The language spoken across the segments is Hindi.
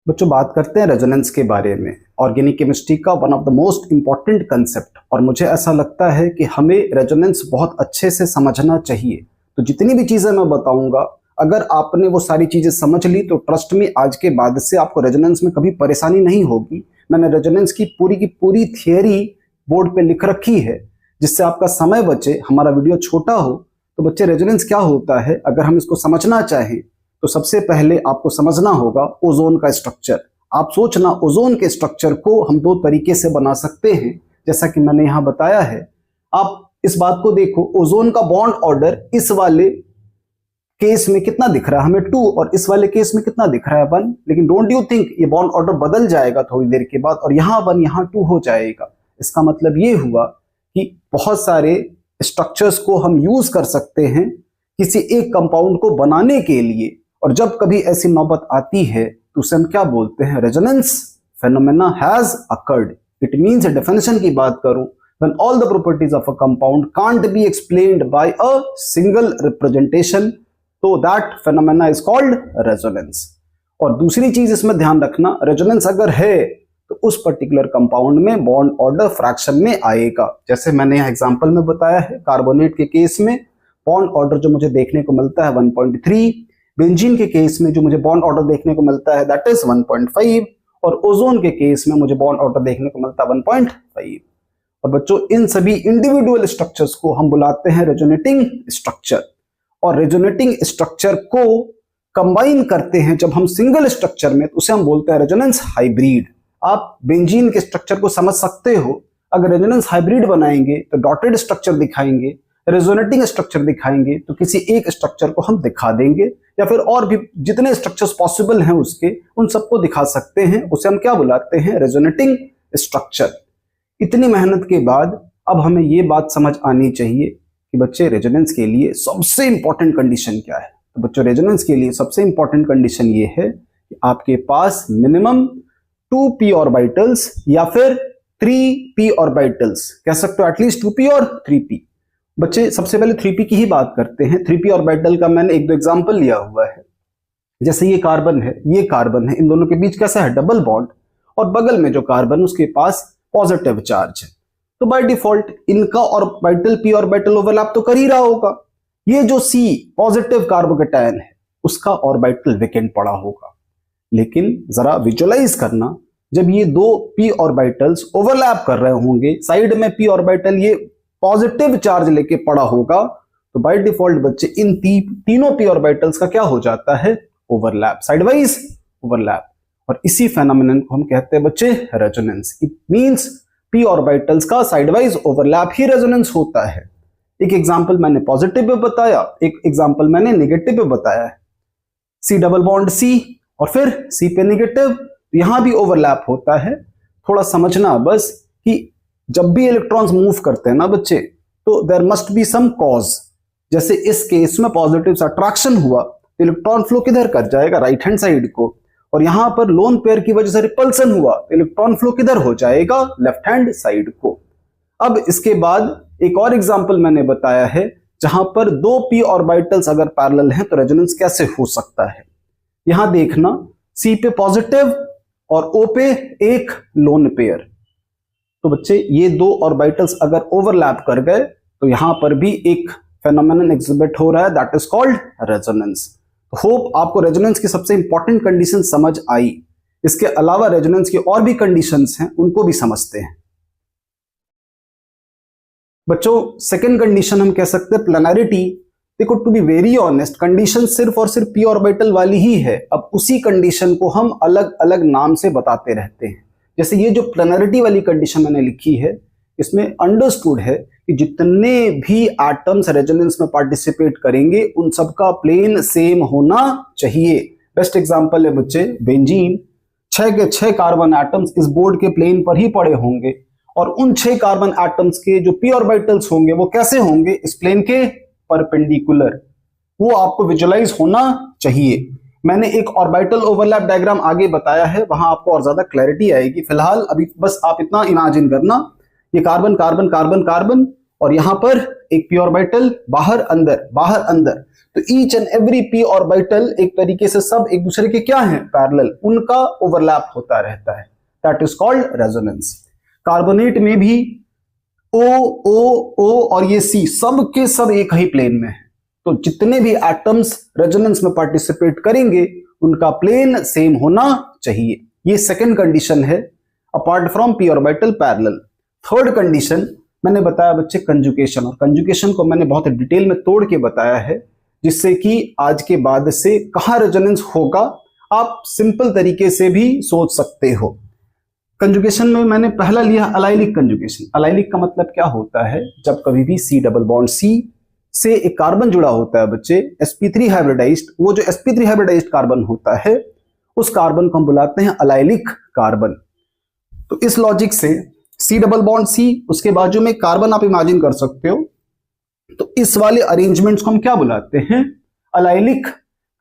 बच्चों बात करते हैं रेजोनेंस के बारे में, ऑर्गेनिक केमिस्ट्री का one of the most important concept. और मुझे ऐसा लगता है कि हमें रेजोनेंस बहुत अच्छे से समझना चाहिए। तो जितनी भी चीजें मैं बताऊंगा, अगर आपने वो सारी चीजें समझ ली तो ट्रस्ट में आज के बाद से आपको रेजोनेंस में कभी परेशानी नहीं होगी। मैंने रेजोनेंस की पूरी थियरी बोर्ड पे लिख रखी है, जिससे आपका समय बचे, हमारा वीडियो छोटा हो। तो बच्चे रेजोनेंस क्या होता है, अगर हम इसको समझना चाहें तो सबसे पहले आपको समझना होगा ओजोन का स्ट्रक्चर। आप सोचना, ओजोन के स्ट्रक्चर को हम दो तरीके से बना सकते हैं, जैसा कि मैंने यहां बताया है। आप इस बात को देखो, ओजोन का बॉन्ड ऑर्डर इस वाले केस में कितना दिख रहा है हमें 2, और इस वाले केस में कितना दिख रहा है 1। लेकिन डोंट यू थिंक ये बॉन्ड ऑर्डर बदल जाएगा थोड़ी देर के बाद, और यहां 1 यहां 2 हो जाएगा। इसका मतलब ये हुआ कि बहुत सारे स्ट्रक्चर्स को हम यूज कर सकते हैं किसी एक कंपाउंड को बनाने के लिए। और जब कभी ऐसी नौबत आती है तो उसे हम क्या बोलते हैं, resonance phenomena has occurred. It means, definition की बात करूं, when all the properties of a compound can't be explained by a single representation, तो that phenomena is called resonance। और दूसरी चीज इसमें ध्यान रखना, रेजोनेंस अगर है तो उस पर्टिकुलर कंपाउंड में बॉन्ड ऑर्डर फ्रैक्शन में आएगा। जैसे मैंने यहाँ एग्जांपल में बताया है, कार्बोनेट के केस में बॉन्ड ऑर्डर जो मुझे देखने को मिलता है 1.3, बेंजीन के केस में जो मुझे बॉन्ड ऑर्डर देखने को मिलता है दैट इज 1.5, और ओजोन के केस में मुझे बॉन्ड ऑर्डर देखने को मिलता है 1.5। और बच्चों, इन सभी इंडिविजुअल स्ट्रक्चर्स को हम बुलाते हैं रेजोनेटिंग स्ट्रक्चर। और रेजोनेटिंग स्ट्रक्चर को कंबाइन करते हैं जब हम सिंगल स्ट्रक्चर में, तो उसे हम बोलते हैं रेजोनेंस हाइब्रिड। आप बेंजीन के स्ट्रक्चर को समझ सकते हो, अगर रेजोनेंस हाइब्रिड बनाएंगे तो डॉटेड स्ट्रक्चर दिखाएंगे, रेजोनेटिंग स्ट्रक्चर दिखाएंगे तो किसी एक स्ट्रक्चर को हम दिखा देंगे, या फिर और भी जितने स्ट्रक्चर्स पॉसिबल हैं उसके, उन सबको दिखा सकते हैं। उसे हम क्या बुलाते हैं, रेजोनेटिंग स्ट्रक्चर। इतनी मेहनत के बाद अब हमें ये बात समझ आनी चाहिए कि बच्चे रेजोनेंस के लिए सबसे इंपॉर्टेंट कंडीशन क्या है। तो बच्चों, रेजोनेंस के लिए सबसे इंपॉर्टेंट कंडीशन ये है कि आपके पास मिनिमम 2p ऑर्बिटल्स या फिर 3p ऑर्बिटल्स, कह सकते हो एटलीस्ट 2p और 3p। बच्चे सबसे पहले 3p की ही बात करते हैं। 3p ऑर्बिटल का मैंने एक दो एग्जांपल लिया हुआ है। जैसे ये कार्बन है, ये कार्बन है, इन दोनों के बीच कैसा है, डबल बॉन्ड, और बगल में जो कार्बन उसके पास पॉजिटिव चार्ज है। तो बाय डिफॉल्ट इनका ऑर्बिटल p ऑर्बिटल ओवरलैप तो कर ही रहा होगा। ये जो C पॉजिटिव कार्बोकेटायन है उसका ऑर्बिटल वेकेंट पड़ा होगा। लेकिन जरा विजुअलाइज करना, जब ये दो p ऑर्बिटल्स ओवरलैप कर रहे होंगे, साइड में p ऑर्बिटल ये पॉजिटिव चार्ज लेके पड़ा होगा, तो बाय डिफॉल्ट बच्चे इन तीनों p ऑर्बिटल्स का क्या हो जाता है, ओवरलैप, साइडवाइज ओवरलैप। और इसी फेनोमेनन को हम कहते हैं बच्चे resonance. It means p orbitals का साइडवाइज ओवरलैप ही रेजोनेंस होता है। एक एग्जांपल मैंने पॉजिटिव पे बताया, एक एग्जांपल मैंने नेगेटिव पे बताया है। C डबल बॉन्ड C और फिर C पे नेगेटिव, यहां भी ओवरलैप होता है। थोड़ा समझना बस कि जब भी इलेक्ट्रॉन्स मूव करते हैं ना बच्चे, तो there must be some cause. जैसे इस केस में पॉजिटिव से अट्रैक्शन हुआ, तो इलेक्ट्रॉन फ्लो किधर कर जाएगा, राइट हैंड साइड को। और यहां पर लोन पेयर की वजह से रिपल्सन हुआ, तो इलेक्ट्रॉन फ्लो किधर हो जाएगा, लेफ्ट हैंड साइड को। अब इसके बाद एक और एग्जांपल मैंने बताया है, जहां पर दो p ऑर्बिटल्स अगर पैरेलल हैं तो रेजोनेंस कैसे हो सकता है। यहां देखना, C पे पॉजिटिव और O पे एक लोन पेयर। तो बच्चे ये दो ऑर्बिटल्स अगर ओवरलैप कर गए तो यहां पर भी एक फेनोमेनन एग्जिबिट हो रहा है, that is called resonance. Hope आपको रेजोनेंस की सबसे इंपॉर्टेंट कंडीशन समझ आई। इसके अलावा रेजोनेंस की और भी कंडीशंस हैं, उनको भी समझते हैं। बच्चों, सेकंड कंडीशन हम कह सकते हैं प्लेनैरिटी। देखो, to be very honest, condition सिर्फ और सिर्फ p ऑर्बिटल वाली ही है। अब उसी कंडीशन को हम अलग अलग नाम से बताते रहते हैं। जैसे ये जो प्लेनैरिटी वाली कंडीशन मैंने लिखी है, इसमें अंडरस्टूड है कि जितने भी एटम्स रेजोनेंस में पार्टिसिपेट करेंगे उन सबका प्लेन सेम होना चाहिए। बेस्ट एग्जांपल है बच्चे बेंजीन। 6 के 6 कार्बन एटम्स इस बोर्ड के प्लेन पर ही पड़े होंगे, और उन 6 कार्बन एटम्स के जो p ऑर्बिटल्स होंगे वो कैसे होंगे, इस प्लेन के परपेंडिकुलर। वो आपको विजुअलाइज होना चाहिए। मैंने एक ऑर्बिटल ओवरलैप डायग्राम आगे बताया है, वहां आपको और ज्यादा क्लैरिटी आएगी। फिलहाल अभी बस आप इतना इमेजिन करना, ये कार्बन कार्बन कार्बन कार्बन, और यहां पर एक p ऑर्बिटल बाहर अंदर। तो each and every p orbital एक तरीके से सब एक दूसरे के क्या हैं, पैरेलल, उनका ओवरलैप होता रहता है, that is called resonance. Carbonate में भी O O O और ये C सब के सब एक ही प्लेन में है, तो जितने भी एटम्स रेजोनेंस में पार्टिसिपेट करेंगे उनका प्लेन सेम होना चाहिए। ये सेकंड कंडीशन है apart from p orbital parallel. Third condition मैंने बताया बच्चे कंजुगेशन, और कंजुगेशन को मैंने बहुत डिटेल में तोड़ के बताया है, जिससे कि आज के बाद से कहां रेजोनेंस होगा आप सिंपल तरीके से भी सोच सकते हो। कंजुगेशन में मैंने पहला लिया अलाइलिक कंजुगेशन। अलाइलिक का मतलब क्या होता है, जब कभी भी C डबल बॉन्ड C से एक कार्बन जुड़ा होता है बच्चे sp3 हाइब्रिडाइज्ड, वो जो sp3 हाइब्रिडाइज्ड कार्बन होता है उस कार्बन को हम बुलाते हैं अलाइलिक कार्बन। तो इस लॉजिक से C डबल बॉन्ड C, उसके बाजू में कार्बन आप इमेजिन कर सकते हो, तो इस वाले अरेंजमेंट्स को हम क्या बुलाते हैं, अलाइलिक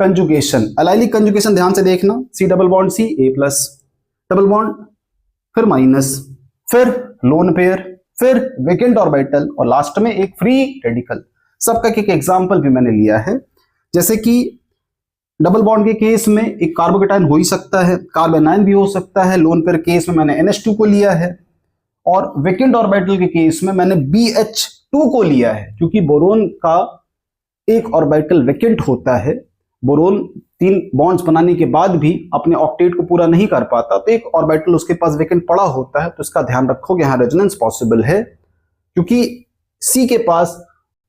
कंजुगेशन। अलाइलिक कंजुगेशन ध्यान से देखना, C double bond C A plus double bond, फिर माइनस, फिर लोन पेयर, फिर वेकेंट ऑर्बिटल और लास्ट में एक फ्री रेडिकल। सबका एक एग्जांपल भी मैंने लिया है, जैसे कि डबल बॉन्ड के केस में एक कार्बोकेटायन हो ही सकता है, कार्बोनाइन भी हो सकता है, लोन पेयर केस में मैंने NH2 को लिया है, और वेकेंट ऑर्बिटल के केस में मैंने BH2 को लिया है, क्योंकि बोरोन का एक ऑर्बिटल वेकेंट होता है। बोरोन 3 बॉन्ड्स बनाने के बाद भी अपने ऑक्टेट को पूरा नहीं कर पाता, तो एक ऑर्बिटल उसके पास वेकेंट पड़ा होता है, तो इसका ध्यान रखोगे यहां रेजोनेंस पॉसिबल है, क्योंकि C के पास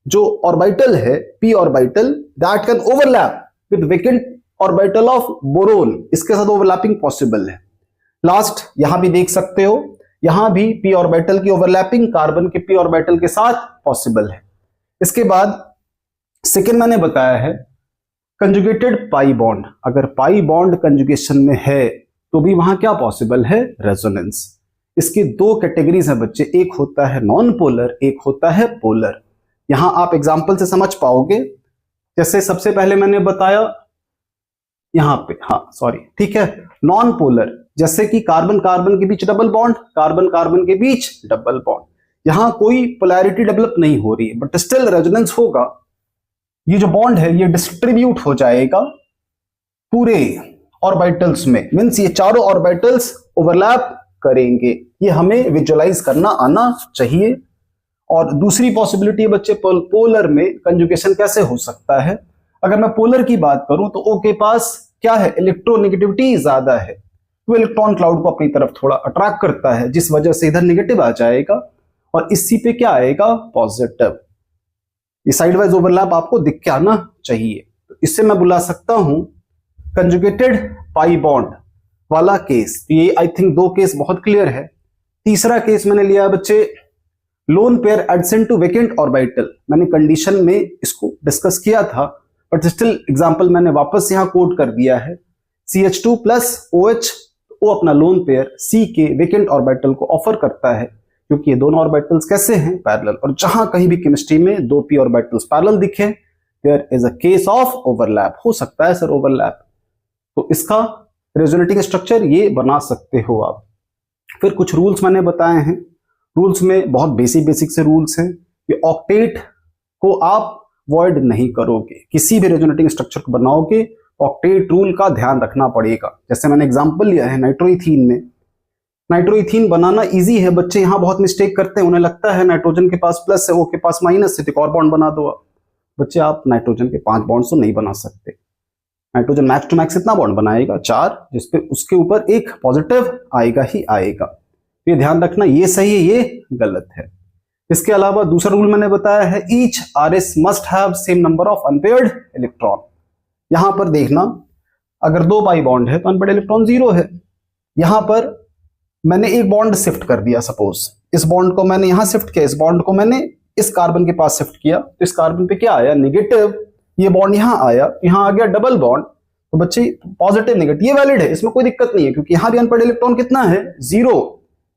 जो ऑर्बिटल है p orbital that can overlap with vacant orbital of boron, इसके साथ ओवरलैपिंग पॉसिबल है। लास्ट यहां भी देख सकते हो, यहां भी p ऑर्बिटल की ओवरलैपिंग कार्बन के p ऑर्बिटल के साथ पॉसिबल है। इसके बाद सेकेंड मैंने बताया है कंजुगेटेड पाई बॉन्ड। अगर पाई बॉन्ड कंजुगेशन में है तो भी वहां क्या पॉसिबल है, रेजोनेंस। इसके 2 कैटेगरीज हैं बच्चे, एक होता है नॉन पोलर, एक होता है पोलर। यहां आप एग्जांपल से समझ पाओगे, जैसे सबसे पहले मैंने बताया यहां पे, ठीक है, नॉन पोलर, जैसे कि कार्बन कार्बन के बीच डबल बॉन्ड, कार्बन कार्बन के बीच डबल बॉन्ड, यहां कोई पोलैरिटी डेवलप नहीं हो रही है बट स्टिल रेजोनेंस होगा। ये जो बॉन्ड है ये डिस्ट्रीब्यूट हो जाएगा पूरे ऑर्बिटल्स में, मींस ये चारों ऑर्बिटल्स ओवरलैप करेंगे। ये हमें विजुअलाइज करना आना चाहिए। और दूसरी पॉसिबिलिटी है बच्चे पोलर में कंजुगेशन कैसे हो सकता है। अगर मैं पोलर की बात करूं तो O के पास क्या है, इलेक्ट्रोनेगेटिविटी ज्यादा है, तो इलेक्ट्रॉन क्लाउड को अपनी तरफ थोड़ा अट्रैक्ट करता है, जिस वजह से इधर नेगेटिव आ जाएगा और इस C पे क्या आएगा, पॉजिटिव। ये साइड वाइज ओवरलैप आपको दिख के आना चाहिए। तो इससे मैं बुला सकता हूं कंजुगेटेड पाई बॉन्ड वाला केस। तो ये आई थिंक 2 केस बहुत क्लियर है। तीसरा केस मैंने लिया है बच्चे lone pair adjacent to vacant orbital. मैंने कंडीशन में इसको डिस्कस किया था बट स्टिल एग्जांपल मैंने वापस यहां कोट कर दिया है। CH2 प्लस OH, वो अपना लोन पेयर C के वेकेंट ऑर्बिटल को ऑफर करता है, क्योंकि ये दोनों ऑर्बिटल्स कैसे हैं, पैरेलल। और जहां कहीं भी केमिस्ट्री में 2 p ऑर्बिटल्स पैरेलल दिखे, there is a case of overlap. हो सकता है सर ओवरलैप, तो इसका रेजोनेटिंग स्ट्रक्चर ये बना सकते हो आप। फिर कुछ रूल्स मैंने बताए हैं। रूल्स में बहुत बेसिक से रूल्स हैं कि ऑक्टेट को आप वॉइड नहीं करोगे, किसी भी रेजोनेटिंग स्ट्रक्चर को बनाओगे ऑक्टेट रूल का ध्यान रखना पड़ेगा। जैसे मैंने एग्जांपल लिया है नाइट्रोइथीन में, नाइट्रोइथीन बनाना इजी है बच्चे, यहां बहुत मिस्टेक करते हैं, उन्हें लगता है नाइट्रोजन के पास प्लस है, O के पास माइनस है, तो एक और बॉन्ड बना दो आप। बच्चे आप नाइट्रोजन के 5 बॉन्ड्स तो नहीं बना सकते। नाइट्रोजन मैक्स टू मैक्स कितना बॉन्ड बनाएगा, 4, जिसपे उसके ऊपर एक पॉजिटिव आएगा ही आएगा। ये ध्यान रखना, ये सही है ये गलत है। इसके अलावा दूसरा रूल मैंने बताया है, each RS must have same number of unpaired electron. यहां पर देखना, अगर 2 पाई बॉन्ड है तो अनपेयर्ड इलेक्ट्रॉन 0 है। यहां पर मैंने एक बॉन्ड शिफ्ट कर दिया, सपोज इस बॉन्ड को मैंने यहां शिफ्ट किया, इस बॉन्ड को मैंने इस कार्बन के पास शिफ्ट किया, तो इस कार्बन पे क्या आया, नेगेटिव। ये बॉन्ड यहां आया, यहां आ गया डबल बॉन्ड, तो बच्चे पॉजिटिव नेगेटिव ये वैलिड है, इसमें कोई दिक्कत नहीं है, क्योंकि यहां भी अनपेयर्ड इलेक्ट्रॉन कितना है, 0।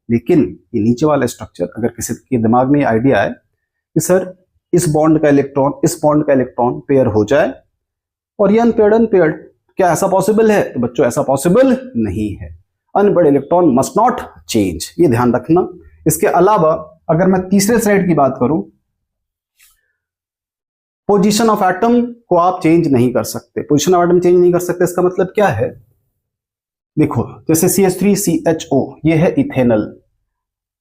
लेकिन ये नीचे वाला स्ट्रक्चर, अगर किसी के दिमाग में आइडिया आए कि सर इस बॉन्ड का इलेक्ट्रॉन इस बॉन्ड का इलेक्ट्रॉन पेयर हो जाए और ये अनपेयर्ड, क्या ऐसा पॉसिबल है, तो बच्चों ऐसा पॉसिबल नहीं है। Unpaired electron must not change, ये ध्यान रखना। इसके अलावा अगर मैं तीसरे साइड की बात करूं, पोजीशन ऑफ एटम को आप चेंज नहीं कर सकते। पोजीशन ऑफ एटम चेंज नहीं कर सकते, इसका मतलब क्या है? देखो, जैसे CH3CHO ये है इथेनल,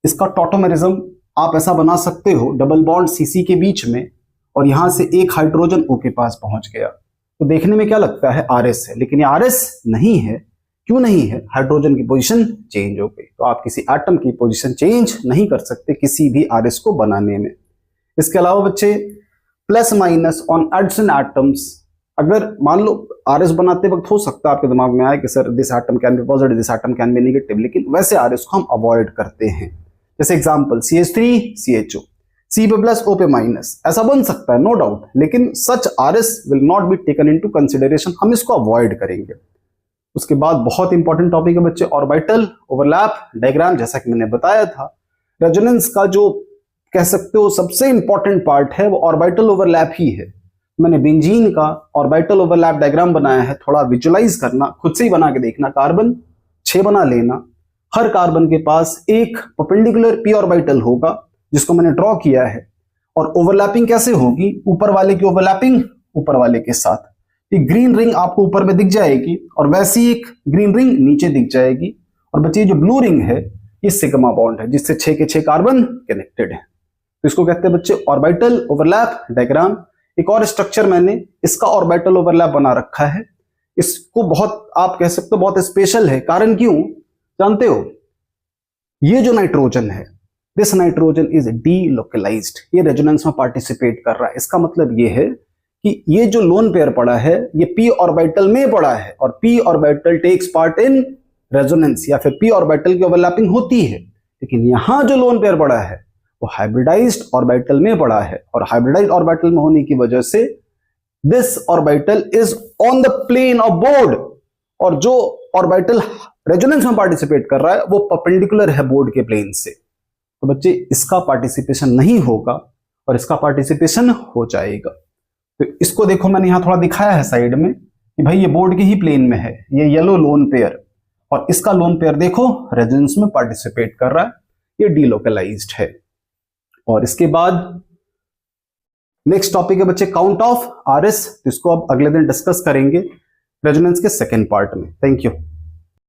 इसका टॉटोमेरिज्म आप ऐसा बना सकते हो डबल बॉन्ड CC के बीच में, और यहां से एक हाइड्रोजन O के पास पहुंच गया, तो देखने में क्या लगता है RS है, लेकिन ये RS नहीं है। क्यों नहीं है? हाइड्रोजन की पोजीशन चेंज हो गई। तो आप किसी एटम की पोजीशन चेंज नहीं कर सकते किसी भी RS को बनाने में। इसके अलावा बच्चे, plus minus on addition atoms, अगर मान लो RS बनाते वक्त हो सकता है आपके दिमाग में आए कि sir this atom can be positive, this atom can be negative, लेकिन वैसे RS को हम अवॉइड करते हैं। जैसे एग्जांपल CH3CHO, C पे प्लस O पे माइनस, ऐसा बन सकता है नो डाउट, लेकिन सच RS will not be taken into consideration, हम इसको अवॉइड करेंगे। उसके बाद बहुत इंपॉर्टेंट टॉपिक है बच्चे ऑर्बिटल ओवरलैप डायग्राम। जैसा कि मैंने बताया था, रेजोनेंस का जो कह सकते हो सबसे इंपॉर्टेंट पार्ट है वो ऑर्बिटल ओवरलैप ही है। मैंने बेंजीन का ऑर्बिटल ओवरलैप डायग्राम बनाया है, थोड़ा विजुअलाइज करना, खुद से ही बना के देखना। कार्बन 6 बना लेना, हर कार्बन के पास एक परपेंडिकुलर p ऑर्बिटल होगा जिसको मैंने ड्रॉ किया है, और ओवरलैपिंग कैसे होगी? ऊपर वाले की ओवरलैपिंग ऊपर वाले के साथ। एक ग्रीन रिंग आपको ऊपर में दिख जाएगी और वैसी एक ग्रीन रिंग नीचे दिख जाएगी, और बच्चे जो ब्लू रिंग है ये सिग्मा बॉन्ड है जिससे 6 के 6 कार्बन कनेक्टेड है। तो इसको कहते हैं बच्चे ऑर्बिटल ओवरलैप डायग्राम। एक और स्ट्रक्चर मैंने इसका ऑर्बिटल ओवरलैप बना रखा है, इसको बहुत आप कह सकते हो बहुत स्पेशल है। कारण क्यों जानते हो? ये जो नाइट्रोजन है, दिस नाइट्रोजन इज डीलोकलाइज्ड, ये रेजोनेंस में पार्टिसिपेट कर रहा है। इसका मतलब ये है कि ये जो लोन पेयर पड़ा है ये p ऑर्बिटल में पड़ा है, और p orbital takes part in resonance, या फिर p ऑर्बिटल की ओवरलैपिंग होती है। लेकिन यहां जो लोन पेयर पड़ा है वो हाइब्रिडाइज्ड ऑर्बिटल में पड़ा है, और हाइब्रिडाइज्ड ऑर्बिटल में होने की वजह से this orbital is on the plane of board, और जो ऑर्बिटल रेजोनेंस में पार्टिसिपेट कर रहा है वो परपेंडिकुलर है बोर्ड के प्लेन से। तो बच्चे इसका पार्टिसिपेशन नहीं होगा और इसका पार्टिसिपेशन हो जाएगा। तो इसको देखो, मैंने यहां थोड़ा दिखाया है साइड में कि भाई ये बोर्ड के ही प्लेन में है, ये येलो लोन पेयर, और इसका लोन पेयर देखो रेजोनेंस में पार्टिसिपेट कर रहा है, ये डीलोकलाइज्ड है। और इसके बाद नेक्स्ट टॉपिक है बच्चे काउंट ऑफ RS, इसको अब अगले दिन डिस्कस करेंगे रेजोनेंस के सेकेंड पार्ट में। Thank you.